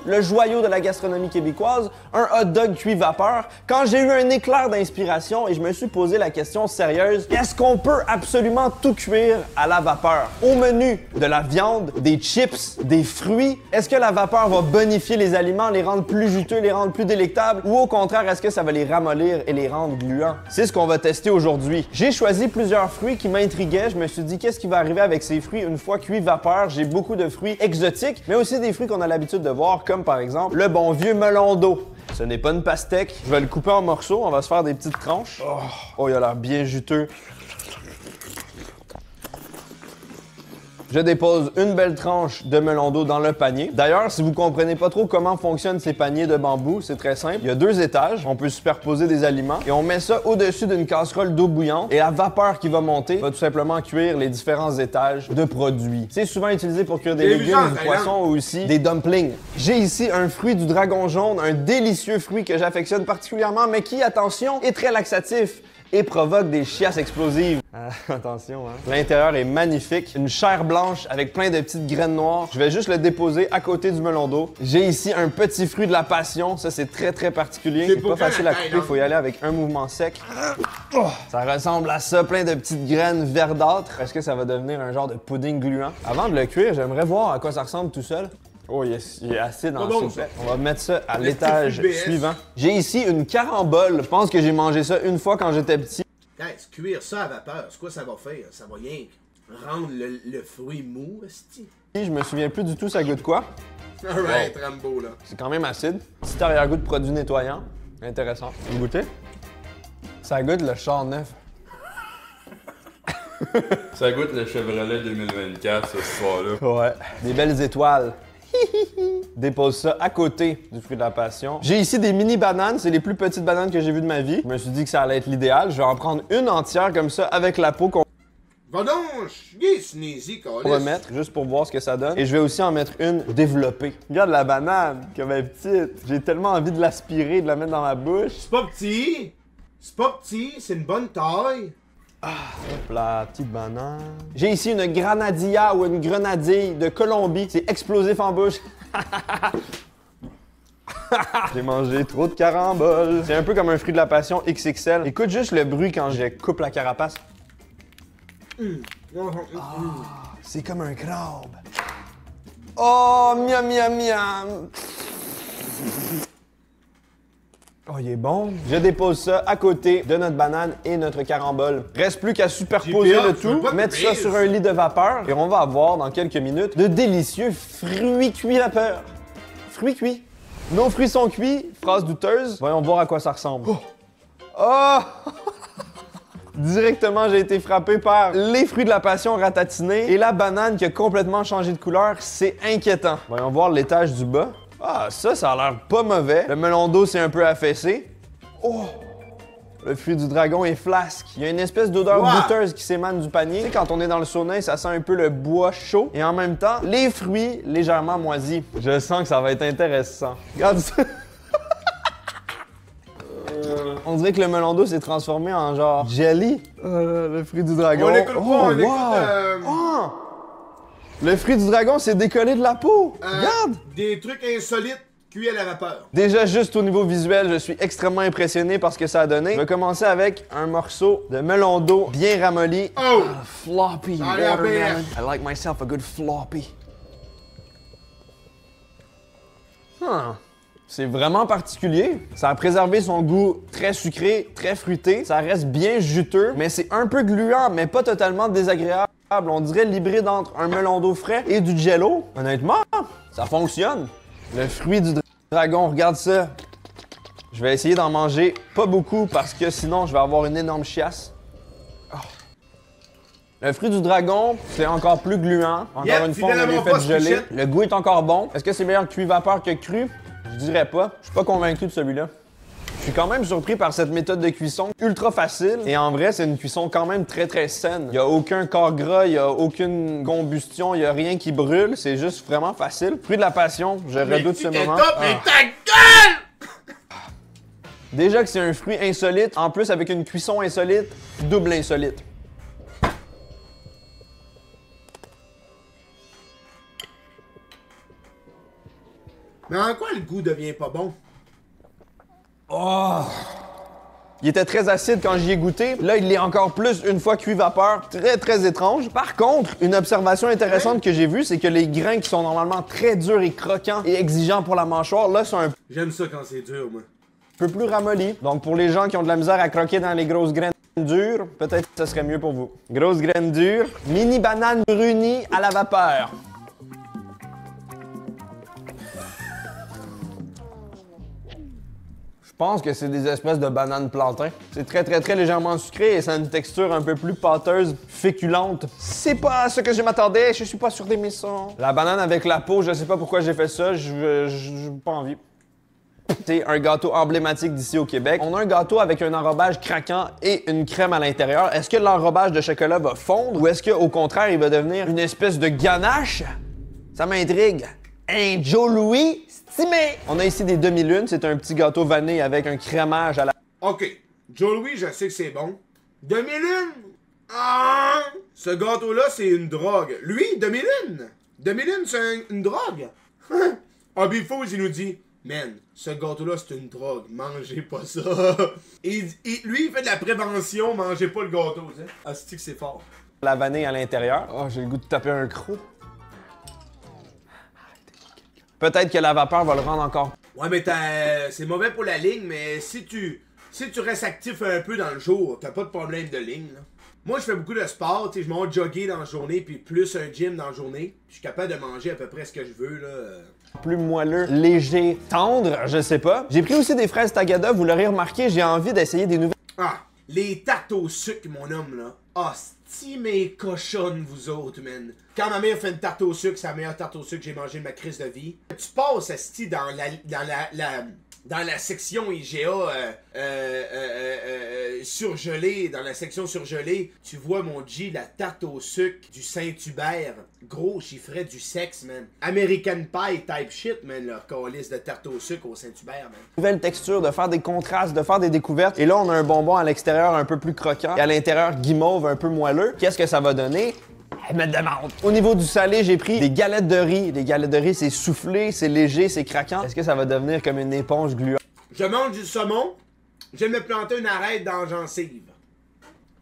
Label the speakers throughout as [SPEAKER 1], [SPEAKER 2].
[SPEAKER 1] le joyau de la gastronomie québécoise, un hot dog cuit vapeur, quand j'ai eu un éclair d'inspiration et je me suis posé la question sérieuse, est-ce qu'on peut absolument tout cuire à la vapeur? Au menu, de la viande, des chips, des fruits, est-ce que la vapeur va bonifier les aliments, les rendre plus juteux, les rendre plus délectables, ou au contraire, est-ce que ça va les ramollir et les rendre gluants? C'est ce qu'on va tester aujourd'hui. J'ai choisi plusieurs fruits qui m'intriguaient. Je me suis dit, qu'est-ce qui va arriver avec ces fruits une fois cuits vapeur? J'ai beaucoup de fruits exotiques, mais aussi des fruits qu'on a l'habitude de voir, comme par exemple le bon vieux melon d'eau. Ce n'est pas une pastèque. Je vais le couper en morceaux. On va se faire des petites tranches. Oh, il a l'air bien juteux. Je dépose une belle tranche de melon d'eau dans le panier. D'ailleurs, si vous comprenez pas trop comment fonctionnent ces paniers de bambou, c'est très simple. Il y a 2 étages, on peut superposer des aliments et on met ça au-dessus d'une casserole d'eau bouillante et la vapeur qui va monter va tout simplement cuire les différents étages de produits. C'est souvent utilisé pour cuire des légumes, du poisson ou aussi des dumplings. J'ai ici un fruit du dragon jaune, un délicieux fruit que j'affectionne particulièrement, mais qui, attention, est très laxatif et provoque des chiasses explosives. Attention, hein. L'intérieur est magnifique. Une chair blanche avec plein de petites graines noires. Je vais juste le déposer à côté du melon d'eau. J'ai ici un petit fruit de la passion. Ça, c'est très, très particulier. C'est pas facile à couper. Il faut y aller avec un mouvement sec. Ça ressemble à ça, plein de petites graines verdâtres. Est-ce que ça va devenir un genre de pudding gluant? Avant de le cuire, j'aimerais voir à quoi ça ressemble tout seul. Oh, il est acide en soupe. On va mettre ça à l'étage suivant. J'ai ici une carambole. Je pense que j'ai mangé ça une fois quand j'étais petit.
[SPEAKER 2] Guys, cuire ça à vapeur, c'est quoi ça va faire? Ça va rien rendre le fruit mou, esti.
[SPEAKER 1] Je me souviens plus du tout ça goûte quoi.
[SPEAKER 2] Alright, Rambo, là.
[SPEAKER 1] C'est quand même acide. Petit arrière-goût de produit nettoyant. Intéressant. Vous goûtez? Ça goûte le char neuf.
[SPEAKER 3] Ça goûte le Chevrolet 2024 ce soir-là.
[SPEAKER 1] Ouais. Des belles étoiles. Dépose ça à côté du fruit de la passion. J'ai ici des mini bananes, c'est les plus petites bananes que j'ai vues de ma vie. Je me suis dit que ça allait être l'idéal. Je vais en prendre une entière comme ça avec la peau qu'on
[SPEAKER 2] Va donc, chier, Sneezy,
[SPEAKER 1] va mettre juste pour voir ce que ça donne. Et je vais aussi en mettre une développée. Regarde la banane, comme elle est petite. J'ai tellement envie de l'aspirer, de la mettre dans ma bouche.
[SPEAKER 2] C'est pas petit. C'est pas petit, c'est une bonne taille.
[SPEAKER 1] Hop là, petite banane. J'ai ici une granadilla ou une grenadille de Colombie. C'est explosif en bouche. J'ai mangé trop de caramboles. C'est un peu comme un fruit de la passion XXL. Écoute juste le bruit quand je coupe la carapace. C'est comme un crabe. Oh, miam, miam, miam. Oh, il est bon. Je dépose ça à côté de notre banane et notre carambole. Reste plus qu'à superposer le tout, mettre ça sur un lit de vapeur et on va avoir dans quelques minutes de délicieux fruits cuits vapeur. Fruits cuits. Nos fruits sont cuits. Phrase douteuse. Voyons voir à quoi ça ressemble. Oh! Directement, j'ai été frappé par les fruits de la passion ratatinés et la banane qui a complètement changé de couleur. C'est inquiétant. Voyons voir l'étage du bas. Ah, ça a l'air pas mauvais. Le melon d'eau, c'est un peu affaissé. Oh! Le fruit du dragon est flasque. Il y a une espèce d'odeur goûteuse qui s'émane du panier. Tu sais, quand on est dans le sauna, ça sent un peu le bois chaud. Et en même temps, les fruits légèrement moisis. Je sens que ça va être intéressant. Regarde ça! On dirait que le melon d'eau s'est transformé en genre jelly. Le fruit du dragon.
[SPEAKER 2] On l'écoute pas, on l'écoute.
[SPEAKER 1] Oh! Le fruit du dragon s'est décollé de la peau. Regarde!
[SPEAKER 2] Des trucs insolites cuits à la vapeur.
[SPEAKER 1] Déjà, juste au niveau visuel, je suis extrêmement impressionné par ce que ça a donné. Je vais commencer avec un morceau de melon d'eau bien ramolli.
[SPEAKER 2] Oh!
[SPEAKER 1] Floppy watermelon. I like myself a good floppy. C'est vraiment particulier. Ça a préservé son goût très sucré, très fruité. Ça reste bien juteux, mais c'est un peu gluant, mais pas totalement désagréable. On dirait l'hybride entre un melon d'eau frais et du jello. Honnêtement, ça fonctionne. Le fruit du dragon, regarde ça. Je vais essayer d'en manger pas beaucoup parce que sinon je vais avoir une énorme chiasse. Le fruit du dragon, c'est encore plus gluant. Encore une fois, on avait fait geler. Le goût est encore bon. Est-ce que c'est meilleur cuit vapeur que cru? Je dirais pas. Je suis pas convaincu de celui-là. Je suis quand même surpris par cette méthode de cuisson ultra facile. Et en vrai, c'est une cuisson quand même très très saine. Il y a aucun corps gras, il y a aucune combustion, il y a rien qui brûle. C'est juste vraiment facile. Fruit de la passion, je redoute ce moment.
[SPEAKER 2] Mais ta gueule!
[SPEAKER 1] Déjà que c'est un fruit insolite, en plus avec une cuisson insolite, double insolite.
[SPEAKER 2] Mais en quoi le goût devient pas bon?
[SPEAKER 1] Oh! Il était très acide quand j'y ai goûté. Là, il l'est encore plus une fois cuit vapeur. Très, très étrange. Par contre, une observation intéressante que j'ai vue, c'est que les grains qui sont normalement très durs et croquants et exigeants pour la mâchoire, là, sont un
[SPEAKER 2] J'aime ça quand c'est dur, moi.
[SPEAKER 1] peu plus ramollis. Donc, pour les gens qui ont de la misère à croquer dans les grosses graines dures, peut-être que ce serait mieux pour vous. Grosses graines dures, mini banane brunie à la vapeur. Je pense que c'est des espèces de bananes plantain. C'est très, très, très légèrement sucré et ça a une texture un peu plus pâteuse, féculente. C'est pas à ce que je m'attendais, je suis pas sûr d'aimer ça. La banane avec la peau, je sais pas pourquoi j'ai fait ça, j'ai pas envie. C'est un gâteau emblématique d'ici au Québec. On a un gâteau avec un enrobage craquant et une crème à l'intérieur. Est-ce que l'enrobage de chocolat va fondre ou est-ce qu'au contraire, il va devenir une espèce de ganache? Ça m'intrigue. Un Joe Louis stimé! On a ici des demi-lunes. C'est un petit gâteau vanille avec un crémage à la...
[SPEAKER 2] OK. Joe Louis, je sais que c'est bon. Demi-lune? Ah! Ce gâteau-là, c'est une drogue. Lui, demi-lune? Demi-lune, c'est une drogue? Hobby Foods, il nous dit... Man, ce gâteau-là, c'est une drogue. Mangez pas ça. Lui, il fait de la prévention. Mangez pas le gâteau, tu sais. Asti que c'est fort.
[SPEAKER 1] la vanille à l'intérieur. Oh, j'ai le goût de taper un croc. Peut-être que la vapeur va le rendre encore...
[SPEAKER 2] Ouais, mais c'est mauvais pour la ligne, mais si tu restes actif un peu dans le jour, t'as pas de problème de ligne, là. Moi, je fais beaucoup de sport, tu sais, je m'en vais jogger dans la journée, puis plus un gym dans la journée. Je suis capable de manger à peu près ce que je veux, là.
[SPEAKER 1] Plus moelleux, léger, tendre, je sais pas. J'ai pris aussi des fraises Tagada, vous l'aurez remarqué, j'ai envie d'essayer des nouvelles...
[SPEAKER 2] Ah, les tartes au sucre, mon homme, là. Ah, mes cochonnes, vous autres, man. Quand ma mère fait une tarte au sucre, c'est la meilleure tarte au sucre que j'ai mangée de ma crise de vie. Tu passes, asti, dans la section IGA surgelée, dans la section surgelée, tu vois, mon G, la tarte au sucre du Saint-Hubert. Gros, j'y ferais du sexe, man. American Pie type shit, man, leur calice de tarte au sucre au Saint-Hubert, man.
[SPEAKER 1] Nouvelle texture, de faire des contrastes, de faire des découvertes. Et là, on a un bonbon à l'extérieur un peu plus croquant et à l'intérieur guimauve un peu moelleux. Qu'est-ce que ça va donner? Elle me demande. Au niveau du salé, j'ai pris des galettes de riz. Les galettes de riz, c'est soufflé, c'est léger, c'est craquant. Est-ce que ça va devenir comme une éponge gluante?
[SPEAKER 2] Je mange du saumon, je vais me planter une arête dans la gencive.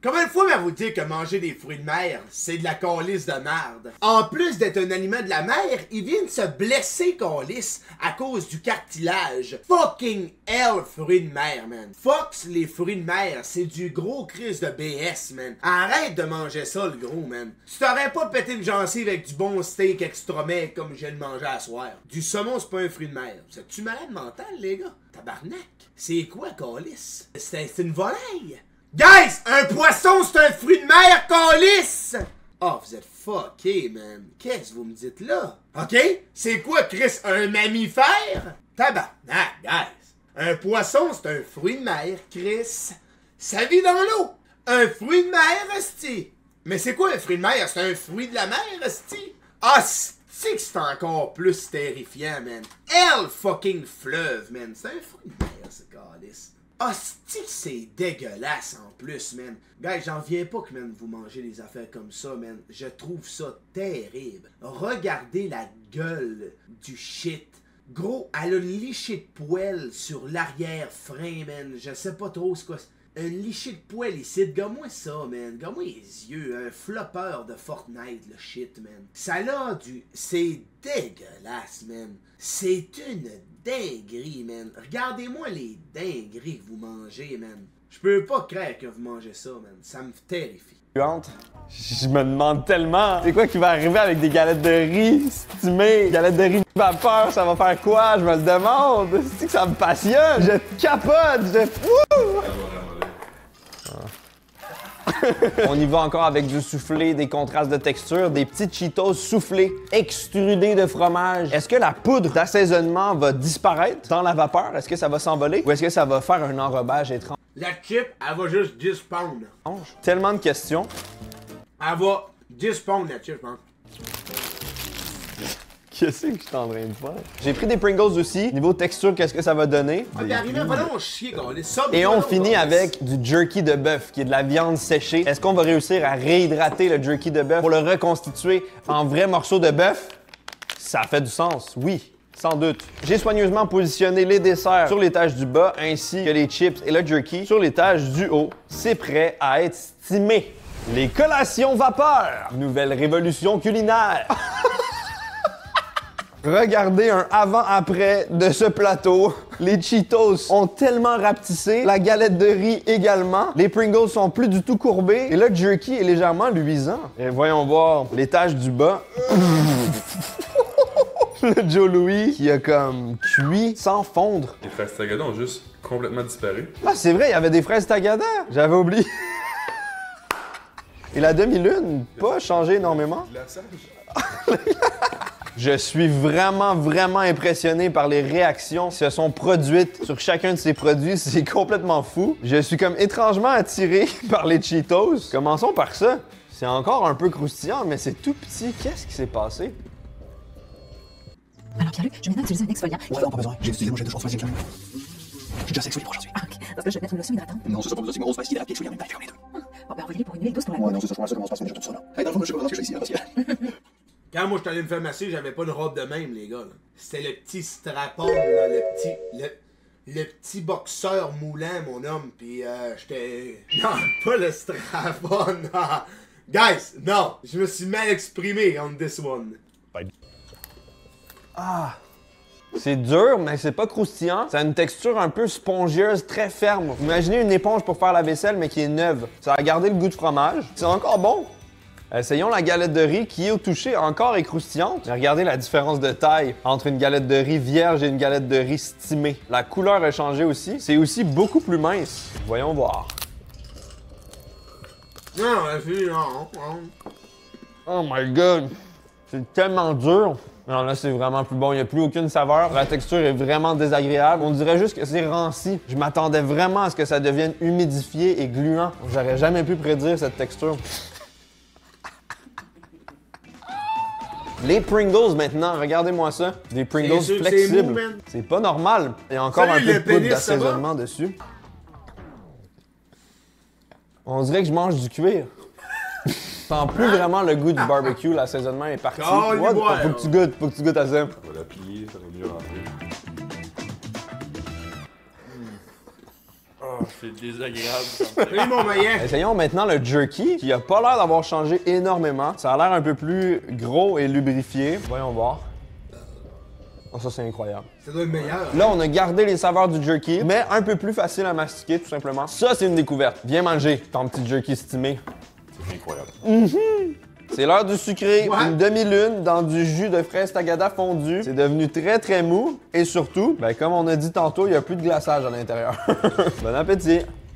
[SPEAKER 2] Combien de fois m'a vous dire que manger des fruits de mer, c'est de la calice de merde? En plus d'être un aliment de la mer, il vient de se blesser, calice, à cause du cartilage. Fucking hell, fruits de mer, man. Fox, les fruits de mer, c'est du gros crise de BS, man. Arrête de manger ça, le gros, man. Tu t'aurais pas pété une gencive avec du bon steak extra mec comme je viens de manger à soir. Du saumon, c'est pas un fruit de mer. C'est-tu malade mental, les gars? Tabarnak. C'est quoi, calice? C'est une volaille. Guys, un poisson, c'est un fruit de mer, calice! Oh, vous êtes fucké, man. Qu'est-ce que vous me dites là? OK? C'est quoi, Chris, un mammifère? Tabarnak, guys. Un poisson, c'est un fruit de mer, Chris. Ça vit dans l'eau. Un fruit de mer, esti. Mais c'est quoi un fruit de mer? C'est un fruit de la mer, esti? Ah, c'est que c'est encore plus terrifiant, man. Hell fucking fleuve, man. C'est un fruit de mer, ce calice. Hostie, c'est dégueulasse en plus, man. Guys, j'en viens pas que, man, vous mangez des affaires comme ça, man. Je trouve ça terrible. Regardez la gueule du shit. Gros, elle a une lichée de poêle sur l'arrière-frein, man. Je sais pas trop ce quoi. Une lichée de poêle ici. Gomme-moi ça, man. Gomme-moi les yeux. Un flopper de Fortnite, le shit, man. Ça là du... C'est dégueulasse, man. C'est une dinguerie, man. Regardez-moi les dingueries que vous mangez, man. Je peux pas croire que vous mangez ça, man. Ça me terrifie.
[SPEAKER 1] Je me demande tellement, c'est quoi qui va arriver avec des galettes de riz stimées, galettes de riz vapeur, ça va faire quoi? Je me le demande. C'est que ça me passionne. Je capote. Wouh! On y va encore avec du soufflé, des contrastes de texture, des petits Cheetos soufflés, extrudés de fromage. Est-ce que la poudre d'assaisonnement va disparaître dans la vapeur? Est-ce que ça va s'envoler? Ou est-ce que ça va faire un enrobage étrange?
[SPEAKER 2] La chip, elle va juste 10 pounds.
[SPEAKER 1] Tellement de questions.
[SPEAKER 2] Elle va 10 pounds, la chip, je pense.
[SPEAKER 1] Qu'est-ce que je suis en train de faire? J'ai pris des Pringles aussi. Niveau texture, qu'est-ce que ça va donner?
[SPEAKER 2] Ah, il arrive, on chier, gars.
[SPEAKER 1] Et on finit avec du jerky de bœuf, qui est de la viande séchée. Est-ce qu'on va réussir à réhydrater le jerky de bœuf pour le reconstituer en vrais morceaux de bœuf? Ça fait du sens, oui. Sans doute. J'ai soigneusement positionné les desserts sur l'étage du bas ainsi que les chips et le jerky sur l'étage du haut. C'est prêt à être stimé. Les collations vapeur. Nouvelle révolution culinaire. Regardez un avant-après de ce plateau. Les Cheetos ont tellement rapetissé, la galette de riz également. Les Pringles sont plus du tout courbés et le jerky est légèrement luisant. Et voyons voir l'étage du bas. Le Joe Louis qui a comme cuit sans fondre.
[SPEAKER 3] Les fraises Tagada ont juste complètement disparu.
[SPEAKER 1] Ah, c'est vrai, il y avait des fraises Tagada. J'avais oublié. Et la demi-lune, pas changé énormément. Je suis vraiment impressionné par les réactions qui se sont produites sur chacun de ces produits. C'est complètement fou. Je suis comme étrangement attiré par les Cheetos. Commençons par ça. C'est encore un peu croustillant, mais c'est tout petit. Qu'est-ce qui s'est passé?
[SPEAKER 4] Alors Pierre-Luc, je vais maintenant utiliser un exfoliant.
[SPEAKER 5] Ouais, non, pas besoin. J'ai utilisé mon jet de chance, j'ai déjà assez exfolié pour aujourd'hui.
[SPEAKER 4] Ah, ok. Parce que je vais mettre une lotion hydratante.
[SPEAKER 5] Non, c'est ça, pas besoin. C'est mon rose spice qui est rapide, exfolié en même temps, il fait comme les deux.
[SPEAKER 4] Bon, ben envoyez-les pour une huile douce pour la
[SPEAKER 5] Ouais, non, c'est ça, je pense que ça commence par ça, mais je trouve ça là. Hey, dans le fond, je sais pas ce que j'ai ici, là, parce que.
[SPEAKER 2] Quand moi, je suis allé me faire masser, j'avais pas une robe de même, les gars. Là. C'était le petit strapon, là, le petit boxeur moulant, mon homme. Puis j'étais... Non, pas le strapon, non. Guys, non. Je me suis mal exprimé on this one.
[SPEAKER 1] Ah! C'est dur, mais c'est pas croustillant. Ça a une texture un peu spongieuse, très ferme. Imaginez une éponge pour faire la vaisselle, mais qui est neuve. Ça a gardé le goût de fromage. C'est encore bon. Essayons la galette de riz qui, au toucher, encore est croustillante. Mais regardez la différence de taille entre une galette de riz vierge et une galette de riz stimée. La couleur a changé aussi. C'est aussi beaucoup plus mince. Voyons voir.
[SPEAKER 2] Non, non.
[SPEAKER 1] Oh my god! C'est tellement dur. Non, là, c'est vraiment plus bon. Il n'y a plus aucune saveur. La texture est vraiment désagréable. On dirait juste que c'est ranci. Je m'attendais vraiment à ce que ça devienne humidifié et gluant. J'aurais jamais pu prédire cette texture. Les Pringles maintenant, regardez-moi ça. Des Pringles
[SPEAKER 2] C'est sûr que
[SPEAKER 1] flexibles.
[SPEAKER 2] c'est mou, man.
[SPEAKER 1] C'est pas normal. Il y a encore
[SPEAKER 2] Salut,
[SPEAKER 1] un peu
[SPEAKER 2] le
[SPEAKER 1] de poudre
[SPEAKER 2] pénis, ça va?
[SPEAKER 1] d'assaisonnement dessus. On dirait que je mange du cuir. Je sens plus vraiment le goût du barbecue, l'assaisonnement est parti.
[SPEAKER 2] Oh, il
[SPEAKER 1] What?
[SPEAKER 2] boit,
[SPEAKER 1] Faut que tu goûtes à ça.
[SPEAKER 3] On va la plier, ça va mieux rentrer. Oh, c'est désagréable comme ça.
[SPEAKER 2] Oui, mon maillet.
[SPEAKER 1] Essayons maintenant le jerky, qui a pas l'air d'avoir changé énormément. Ça a l'air un peu plus gros et lubrifié. Voyons voir. Oh, ça, c'est incroyable.
[SPEAKER 2] Ça doit être meilleur.
[SPEAKER 1] Là, on a gardé les saveurs du jerky, mais un peu plus facile à mastiquer, tout simplement. Ça, c'est une découverte. Viens manger ton petit jerky stimé.
[SPEAKER 3] C'est incroyable.
[SPEAKER 1] C'est l'heure du sucré.
[SPEAKER 2] Ouais.
[SPEAKER 1] Une demi-lune dans du jus de fraise Tagada fondu. C'est devenu très mou. Et surtout, ben, comme on a dit tantôt, il n'y a plus de glaçage à l'intérieur. Bon appétit!